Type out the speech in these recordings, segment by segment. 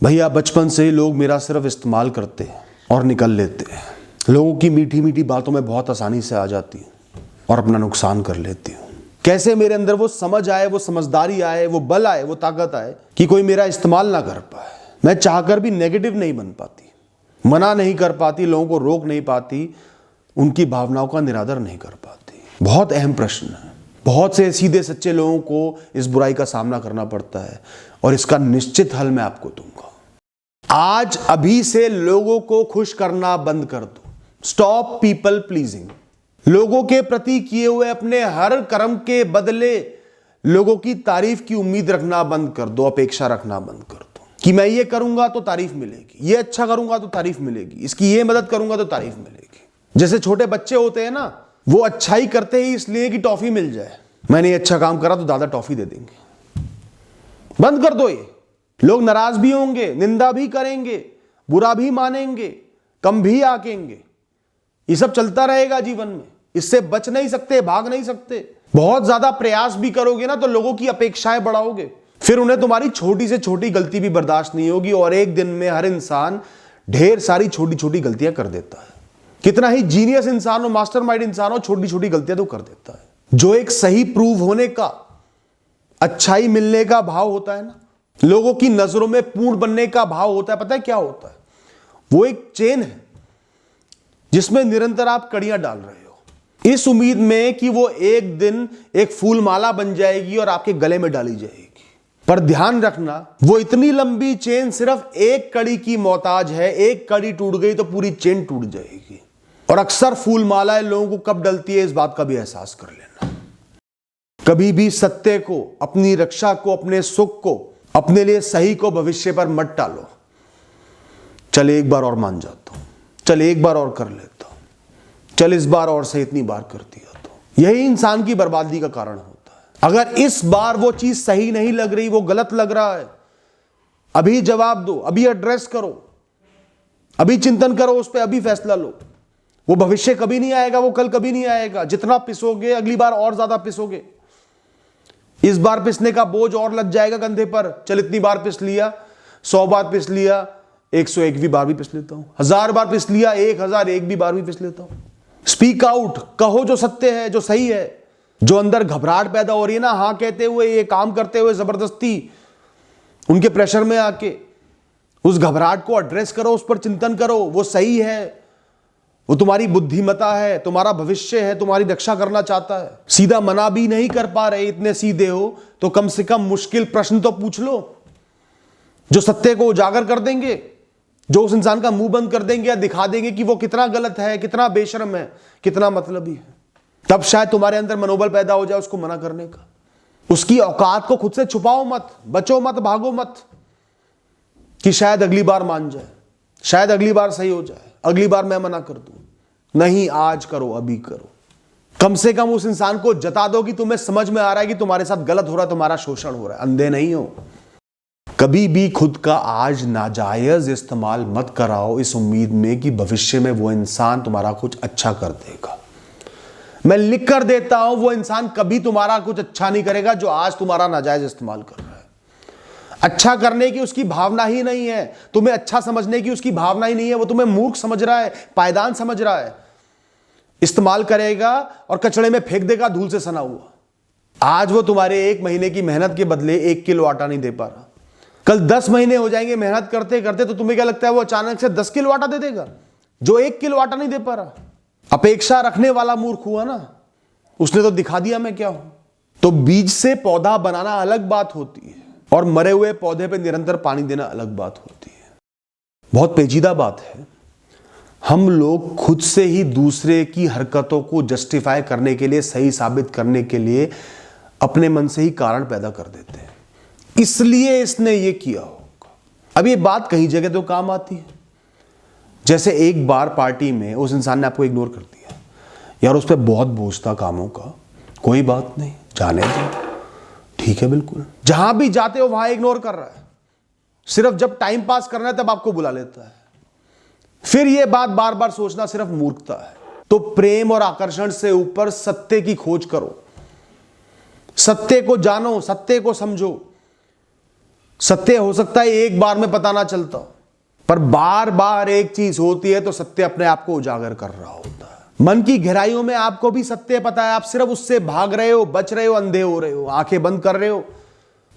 भैया बचपन से ही लोग मेरा सिर्फ इस्तेमाल करते हैं और निकल लेते हैं। लोगों की मीठी मीठी बातों में बहुत आसानी से आ जाती हूँ और अपना नुकसान कर लेती हूँ। कैसे मेरे अंदर वो समझ आए, वो समझदारी आए, वो बल आए, वो ताकत आए कि कोई मेरा इस्तेमाल ना कर पाए। मैं चाहकर भी नेगेटिव नहीं बन पाती, मना नहीं कर पाती, लोगों को रोक नहीं पाती, उनकी भावनाओं का निरादर नहीं कर पाती। बहुत अहम प्रश्न है। बहुत से सीधे सच्चे लोगों को इस बुराई का सामना करना पड़ता है और इसका निश्चित हल मैं आपको दूंगा। आज अभी से लोगों को खुश करना बंद कर दो। Stop people pleasing. लोगों के प्रति किए हुए अपने हर कर्म के बदले लोगों की तारीफ की उम्मीद रखना बंद कर दो, अपेक्षा रखना बंद कर दो कि मैं ये करूंगा तो तारीफ मिलेगी, ये अच्छा करूंगा तो तारीफ मिलेगी, इसकी ये मदद करूंगा तो तारीफ मिलेगी। जैसे छोटे बच्चे होते हैं ना, वो अच्छाई करते ही इसलिए कि टॉफी मिल जाए। मैंने ये अच्छा काम करा तो दादा टॉफी दे देंगे। बंद कर दो ये। लोग नाराज भी होंगे, निंदा भी करेंगे, बुरा भी मानेंगे, कम भी आकेंगे, ये सब चलता रहेगा जीवन में। इससे बच नहीं सकते, भाग नहीं सकते। बहुत ज्यादा प्रयास भी करोगे ना तो लोगों की अपेक्षाएं बढ़ाओगे, फिर उन्हें तुम्हारी छोटी से छोटी गलती भी बर्दाश्त नहीं होगी और एक दिन में हर इंसान ढेर सारी छोटी छोटी गलतियां कर देता है। कितना ही जीनियस इंसान हो, मास्टरमाइंड इंसान हो, छोटी छोटी गलतियां तो कर देता है। जो एक सही प्रूव होने का, अच्छाई मिलने का भाव होता है ना, लोगों की नजरों में पूर्ण बनने का भाव होता है, पता है क्या होता है? वो एक चेन है जिसमें निरंतर आप कड़ियां डाल रहे हो इस उम्मीद में कि वो एक दिन एक फूल माला बन जाएगी और आपके गले में डाली जाएगी। पर ध्यान रखना, वो इतनी लंबी चेन सिर्फ एक कड़ी की मोहताज है। एक कड़ी टूट गई तो पूरी चेन टूट जाएगी। और अक्सर फूल मालाएं लोगों को कब डलती है, इस बात का भी एहसास कर लेना। कभी भी सत्य को, अपनी रक्षा को, अपने सुख को, अपने लिए सही को भविष्य पर मत टालो। चल एक बार और मान जाता हूं, चल एक बार और कर लेता हूं, चल इस बार और से इतनी बार कर दिया तो यही इंसान की बर्बादी का कारण होता है। अगर इस बार वो चीज सही नहीं लग रही, वो गलत लग रहा है, अभी जवाब दो, अभी एड्रेस करो, अभी चिंतन करो उस पर, अभी फैसला लो। वो भविष्य कभी नहीं आएगा, वो कल कभी नहीं आएगा। जितना पिसोगे अगली बार और ज्यादा पिसोगे। इस बार पिसने का बोझ और लग जाएगा कंधे पर। चल इतनी बार पिस लिया, 100 बार पिस लिया, 101वीं बार भी पिस लेता हूं, 1000 बार पिस लिया, 1001वीं बार भी पिस लेता हूं। स्पीक आउट, कहो जो सत्य है, जो सही है। जो अंदर घबराहट पैदा हो रही है ना, हां कहते हुए, ये काम करते हुए, जबरदस्ती उनके प्रेशर में आके, उस घबराहट को एड्रेस करो, उस पर चिंतन करो। वो सही है, वो तुम्हारी बुद्धिमता है, तुम्हारा भविष्य है, तुम्हारी रक्षा करना चाहता है। सीधा मना भी नहीं कर पा रहे, इतने सीधे हो तो कम से कम मुश्किल प्रश्न तो पूछ लो, जो सत्य को उजागर कर देंगे, जो उस इंसान का मुंह बंद कर देंगे या दिखा देंगे कि वो कितना गलत है, कितना बेशर्म है, कितना मतलबी है। तब शायद तुम्हारे अंदर मनोबल पैदा हो जाए उसको मना करने का। उसकी औकात को खुद से छुपाओ मत, बचो मत, भागो मत कि शायद अगली बार मान जाए, शायद अगली बार सही हो जाए, अगली बार मैं मना कर दूं। नहीं, आज करो, अभी करो। कम से कम उस इंसान को जता दो कि तुम्हें समझ में आ रहा है कि तुम्हारे साथ गलत हो रहा है, तुम्हारा शोषण हो रहा है। अंधे नहीं हो। कभी भी खुद का आज नाजायज इस्तेमाल मत कराओ इस उम्मीद में कि भविष्य में वो इंसान तुम्हारा कुछ अच्छा कर देगा। मैं लिख कर देता हूं, वो इंसान कभी तुम्हारा कुछ अच्छा नहीं करेगा जो आज तुम्हारा नाजायज इस्तेमाल कर रहा है। अच्छा करने की उसकी भावना ही नहीं है, तुम्हें अच्छा समझने की उसकी भावना ही नहीं है। वो तुम्हें मूर्ख समझ रहा है, पायदान समझ रहा है। इस्तेमाल करेगा और कचड़े में फेंक देगा, धूल से सना हुआ। आज वो तुम्हारे 1 महीने की मेहनत के बदले 1 किलो आटा नहीं दे पा रहा, कल 10 महीने हो जाएंगे मेहनत करते करते तो तुम्हें क्या लगता है वो अचानक से 10 किलो आटा दे देगा जो 1 किलो आटा नहीं दे पा रहा? अपेक्षा रखने वाला मूर्ख हुआ ना, उसने तो दिखा दिया मैं क्या हूं। तो बीज से पौधा बनाना अलग बात होती है और मरे हुए पौधे पे निरंतर पानी देना अलग बात होती है। बहुत पेचीदा बात है। हम लोग खुद से ही दूसरे की हरकतों को जस्टिफाई करने के लिए, सही साबित करने के लिए अपने मन से ही कारण पैदा कर देते हैं, इसलिए इसने ये किया होगा। अब ये बात कहीं जगह तो काम आती है। जैसे एक बार पार्टी में उस इंसान ने आपको इग्नोर कर दिया, यार उस पर बहुत बोझ था कामों का, कोई बात नहीं, जाने दो, ठीक है, बिल्कुल। जहां भी जाते हो वहां इग्नोर कर रहा है, सिर्फ जब टाइम पास करना है तब आपको बुला लेता है। फिर यह बात बार बार सोचना सिर्फ मूर्खता है। तो प्रेम और आकर्षण से ऊपर सत्य की खोज करो, सत्य को जानो, सत्य को समझो। सत्य हो सकता है एक बार में पता ना चलता, पर बार बार एक चीज होती है तो सत्य अपने आप को उजागर कर रहा होता है। मन की गहराइयों में आपको भी सत्य पता है, आप सिर्फ उससे भाग रहे हो, बच रहे हो, अंधे हो रहे हो, आंखें बंद कर रहे हो।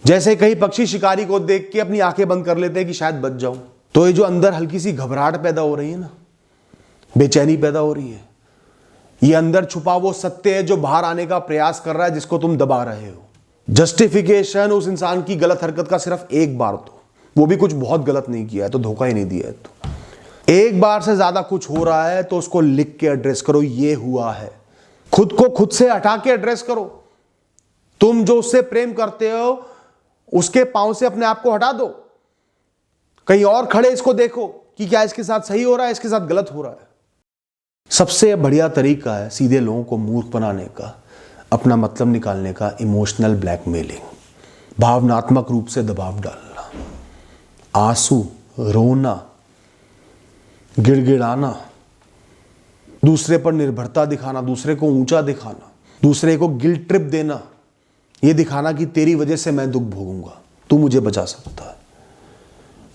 जैसे कई पक्षी शिकारी को देख के अपनी आंखें बंद कर लेते हैं कि शायद बच जाऊं। तो ये जो अंदर हल्की सी घबराहट पैदा हो रही है ना, बेचैनी पैदा हो रही है, ये अंदर छुपा वो सत्य है जो बाहर आने का प्रयास कर रहा है, जिसको तुम दबा रहे हो। जस्टिफिकेशन उस इंसान की गलत हरकत का सिर्फ एक बार, तो वो भी कुछ बहुत गलत नहीं किया है, तो धोखा ही नहीं दिया है। तो एक बार से ज्यादा कुछ हो रहा है तो उसको लिख के एड्रेस करो, ये हुआ है। खुद को खुद से हटा के एड्रेस करो। तुम जो उससे प्रेम करते हो उसके पांव से अपने आप को हटा दो, कहीं और खड़े इसको देखो कि क्या इसके साथ सही हो रहा है, इसके साथ गलत हो रहा है। सबसे बढ़िया तरीका है सीधे लोगों को मूर्ख बनाने का, अपना मतलब निकालने का, इमोशनल ब्लैकमेलिंग, भावनात्मक रूप से दबाव डालना, आंसू, रोना, गिड़गिड़ाना, दूसरे पर निर्भरता दिखाना, दूसरे को ऊंचा दिखाना, दूसरे को गिल्ट ट्रिप देना, यह दिखाना कि तेरी वजह से मैं दुख भोगूंगा, तू मुझे बचा सकता है।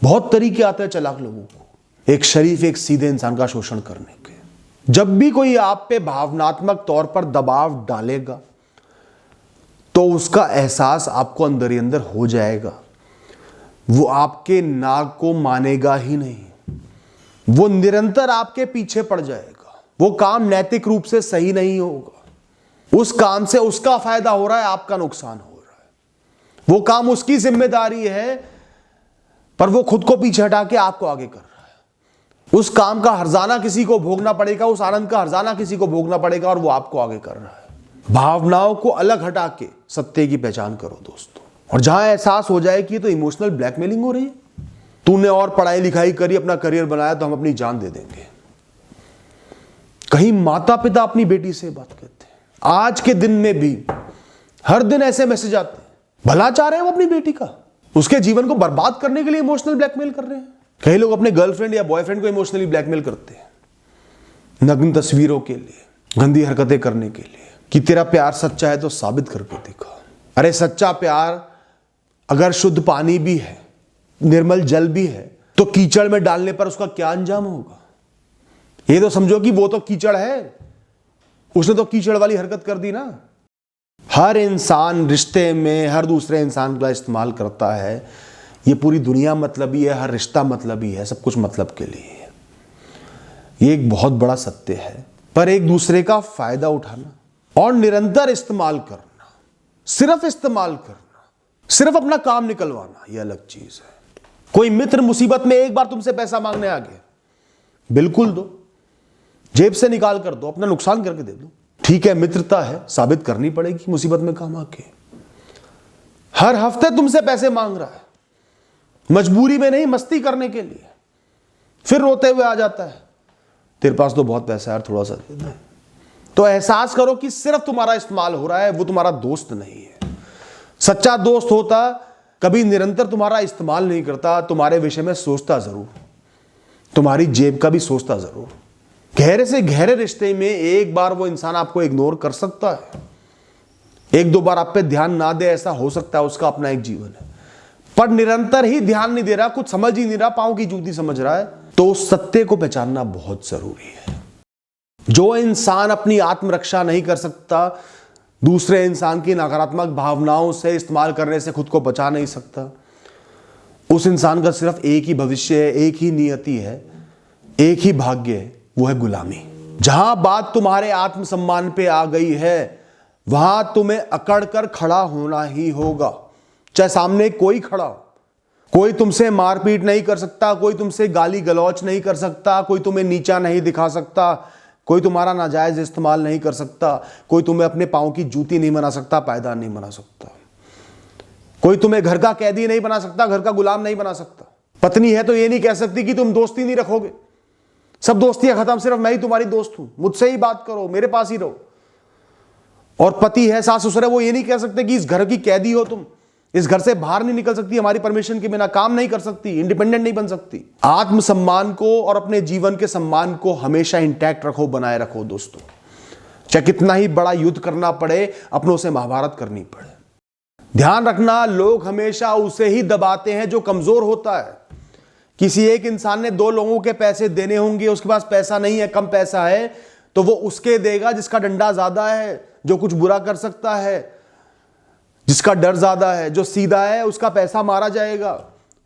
बहुत तरीके आते हैं चालाक लोगों को एक शरीफ, एक सीधे इंसान का शोषण करने के। जब भी कोई आप पे भावनात्मक तौर पर दबाव डालेगा तो उसका एहसास आपको अंदर ही अंदर हो जाएगा। वो आपके नाक को मानेगा ही नहीं, वो निरंतर आपके पीछे पड़ जाएगा। वो काम नैतिक रूप से सही नहीं होगा, उस काम से उसका फायदा हो रहा है, आपका नुकसान हो रहा है। वो काम उसकी जिम्मेदारी है, पर वो खुद को पीछे हटा के आपको आगे कर रहा है। उस काम का हर्जाना किसी को भोगना पड़ेगा, उस आनंद का हर्जाना किसी को भोगना पड़ेगा, और वो आपको आगे कर रहा है। भावनाओं को अलग हटा के सत्य की पहचान करो दोस्तों। और जहां एहसास हो जाए कि ये तो इमोशनल ब्लैकमेलिंग हो रही है, तूने और पढ़ाई लिखाई करी, अपना करियर बनाया, तो हम अपनी जान दे देंगे। कहीं माता पिता अपनी बेटी से बात करते हैं, आज के दिन में भी हर दिन ऐसे मैसेज आते हैं, भला चाह रहे हैं वो अपनी बेटी का, उसके जीवन को बर्बाद करने के लिए इमोशनल ब्लैकमेल कर रहे हैं। कई लोग अपने गर्लफ्रेंड या बॉयफ्रेंड को इमोशनली ब्लैकमेल करते हैं, नग्न तस्वीरों के लिए, गंदी हरकतें करने के लिए, कि तेरा प्यार सच्चा है तो साबित करके दिखा। अरे सच्चा प्यार अगर शुद्ध पानी भी है, निर्मल जल भी है, तो कीचड़ में डालने पर उसका क्या अंजाम होगा? ये तो समझो कि वो तो कीचड़ है, उसने तो कीचड़ वाली हरकत कर दी ना। हर इंसान रिश्ते में हर दूसरे इंसान का इस्तेमाल करता है। ये पूरी दुनिया मतलबी है, हर रिश्ता मतलबी है, सब कुछ मतलब के लिए है। ये एक बहुत बड़ा सत्य है। पर एक दूसरे का फायदा उठाना और निरंतर इस्तेमाल करना, सिर्फ इस्तेमाल करना, सिर्फ अपना काम निकलवाना, यह अलग चीज है। कोई मित्र मुसीबत में एक बार तुमसे पैसा मांगने आ गया, बिल्कुल दो, जेब से निकाल कर दो, अपना नुकसान करके दे दो। ठीक है, मित्रता है, साबित करनी पड़ेगी मुसीबत में काम आके। हर हफ्ते तुमसे पैसे मांग रहा है, मजबूरी में नहीं, मस्ती करने के लिए, फिर रोते हुए आ जाता है, तेरे पास तो बहुत पैसा है यार, थोड़ा सा दे दे। तो एहसास करो कि सिर्फ तुम्हारा इस्तेमाल हो रहा है, वो तुम्हारा दोस्त नहीं है। सच्चा दोस्त होता कभी निरंतर तुम्हारा इस्तेमाल नहीं करता, तुम्हारे विषय में सोचता जरूर, तुम्हारी जेब का भी सोचता जरूर। गहरे से गहरे रिश्ते में एक बार वो इंसान आपको इग्नोर कर सकता है, एक दो बार आप पे ध्यान ना दे, ऐसा हो सकता है, उसका अपना एक जीवन है। पर निरंतर ही ध्यान नहीं दे रहा, कुछ समझ ही नहीं रहा, पांव की जूती समझ रहा है, तो उस सत्य को पहचानना बहुत जरूरी है। जो इंसान अपनी आत्मरक्षा नहीं कर सकता, दूसरे इंसान की नकारात्मक भावनाओं से इस्तेमाल करने से खुद को बचा नहीं सकता, उस इंसान का सिर्फ एक ही भविष्य है, एक ही नियति है, एक ही भाग्य है, वो है गुलामी। जहां बात तुम्हारे आत्मसम्मान पे आ गई है, वहां तुम्हें अकड़ कर खड़ा होना ही होगा, चाहे सामने कोई खड़ा हो। कोई तुमसे मारपीट नहीं कर सकता, कोई तुमसे गाली गलौच नहीं कर सकता, कोई तुम्हें नीचा नहीं दिखा सकता, कोई तुम्हारा नाजायज इस्तेमाल नहीं कर सकता, कोई तुम्हें अपने पांव की जूती नहीं बना सकता, पायदान नहीं बना सकता, कोई तुम्हें घर का कैदी नहीं बना सकता, घर का गुलाम नहीं बना सकता। पत्नी है तो ये नहीं कह सकती कि तुम दोस्ती नहीं रखोगे, सब दोस्तियां खत्म, सिर्फ मैं ही तुम्हारी दोस्त हूं, मुझसे ही बात करो, मेरे पास ही रहो। और पति है, सास ससुर है, वो ये नहीं कह सकते कि इस घर की कैदी हो तुम, इस घर से बाहर नहीं निकल सकती, हमारी परमिशन के बिना काम नहीं कर सकती, इंडिपेंडेंट नहीं बन सकती। आत्मसम्मान को और अपने जीवन के सम्मान को हमेशा इंटैक्ट रखो, बनाए रखो दोस्तों। चाहे कितना ही बड़ा युद्ध करना पड़े, अपनों से महाभारत करनी पड़े। ध्यान रखना, लोग हमेशा उसे ही दबाते हैं जो कमजोर होता है। किसी एक इंसान ने 2 लोगों के पैसे देने होंगे, उसके पास पैसा नहीं है, कम पैसा है, तो वो उसके देगा जिसका डंडा ज्यादा है, जो कुछ बुरा कर सकता है, जिसका डर ज्यादा है, जो सीधा है, उसका पैसा मारा जाएगा।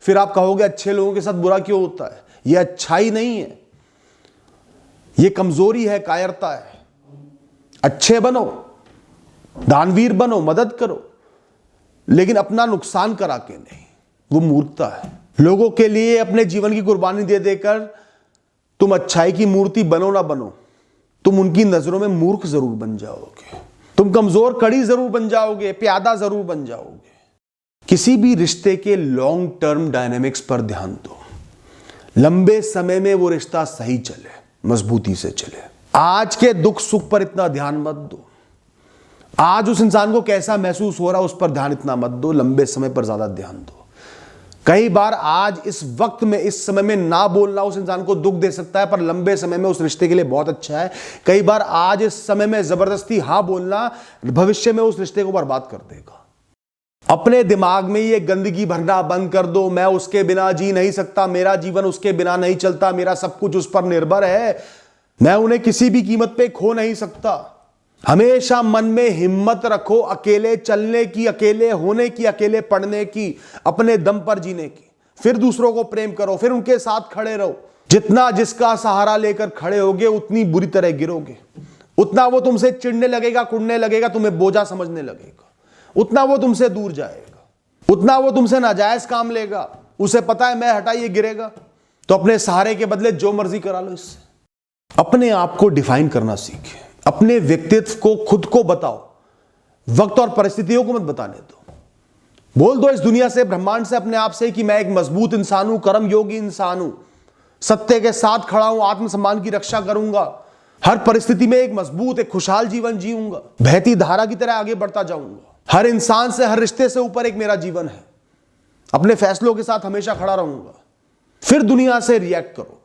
फिर आप कहोगे अच्छे लोगों के साथ बुरा क्यों होता है? यह अच्छाई नहीं है, यह कमजोरी है, कायरता है। अच्छे बनो, दानवीर बनो, मदद करो, लेकिन अपना नुकसान करा के नहीं, वो मूर्खता है। लोगों के लिए अपने जीवन की कुर्बानी दे देकर तुम अच्छाई की मूर्ति बनो ना बनो, तुम उनकी नजरों में मूर्ख जरूर बन जाओगे, तुम कमजोर कड़ी जरूर बन जाओगे, प्यादा जरूर बन जाओगे। किसी भी रिश्ते के लॉन्ग टर्म डायनेमिक्स पर ध्यान दो, लंबे समय में वो रिश्ता सही चले, मजबूती से चले। आज के दुख सुख पर इतना ध्यान मत दो, आज उस इंसान को कैसा महसूस हो रहा है उस पर ध्यान इतना मत दो, लंबे समय पर ज्यादा ध्यान दो। कई बार आज इस वक्त में, इस समय में ना बोलना उस इंसान को दुख दे सकता है, पर लंबे समय में उस रिश्ते के लिए बहुत अच्छा है। कई बार आज इस समय में जबरदस्ती हां बोलना भविष्य में उस रिश्ते को बर्बाद कर देगा। अपने दिमाग में ये गंदगी भरना बंद कर दो, मैं उसके बिना जी नहीं सकता, मेरा जीवन उसके बिना नहीं चलता, मेरा सब कुछ उस पर निर्भर है, मैं उन्हें किसी भी कीमत पे खो नहीं सकता। हमेशा मन में हिम्मत रखो अकेले चलने की, अकेले होने की, अकेले पढ़ने की, अपने दम पर जीने की। फिर दूसरों को प्रेम करो, फिर उनके साथ खड़े रहो। जितना जिसका सहारा लेकर खड़े होगे उतनी बुरी तरह गिरोगे, उतना वो तुमसे चिढ़ने लगेगा, कुड़ने लगेगा, तुम्हें बोझा समझने लगेगा, उतना वो तुमसे दूर जाएगा, उतना वो तुमसे नाजायज काम लेगा। उसे पता है मैं हटाइए गिरेगा, तो अपने सहारे के बदले जो मर्जी करा लो इससे। अपने आप को डिफाइन करना सीखे, अपने व्यक्तित्व को खुद को बताओ, वक्त और परिस्थितियों को मत बताने दो। बोल दो इस दुनिया से, ब्रह्मांड से, अपने आप से कि मैं एक मजबूत इंसान हूं, कर्म योगी इंसान हूं, सत्य के साथ खड़ा हूं, आत्मसम्मान की रक्षा करूंगा, हर परिस्थिति में एक मजबूत, एक खुशहाल जीवन जीऊंगा, बहती धारा की तरह आगे बढ़ता जाऊंगा। हर इंसान से, हर रिश्ते से ऊपर एक मेरा जीवन है, अपने फैसलों के साथ हमेशा खड़ा रहूंगा। फिर दुनिया से रिएक्ट करो,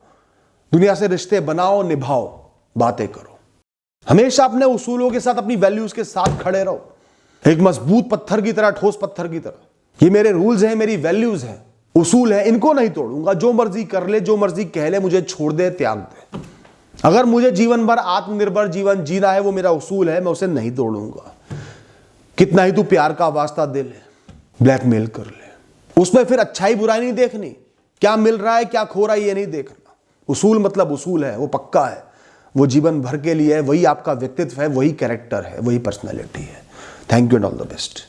दुनिया से रिश्ते बनाओ, निभाओ, बातें करो। हमेशा अपने उसूलों के साथ, अपनी वैल्यूज के साथ खड़े रहो, एक मजबूत पत्थर की तरह, ठोस पत्थर की तरह। ये मेरे रूल्स हैं, मेरी वैल्यूज हैं, उसूल है, इनको नहीं तोड़ूंगा। जो मर्जी कर ले, जो मर्जी कह ले, मुझे छोड़ दे, त्याग दे। अगर मुझे जीवन भर आत्मनिर्भर जीवन जीना है, वो मेरा उसूल है, मैं उसे नहीं तोड़ूंगा। कितना ही तू प्यार का वास्ता दे ले, ब्लैकमेल कर ले, उसमें फिर अच्छाई बुराई नहीं देखनी, क्या मिल रहा है क्या खो रहा है ये नहीं देखना। उसूल मतलब उसूल है, वो पक्का है, वो जीवन भर के लिए है, वही आपका व्यक्तित्व है, वही कैरेक्टर है, वही पर्सनैलिटी है। Thank you and all the best.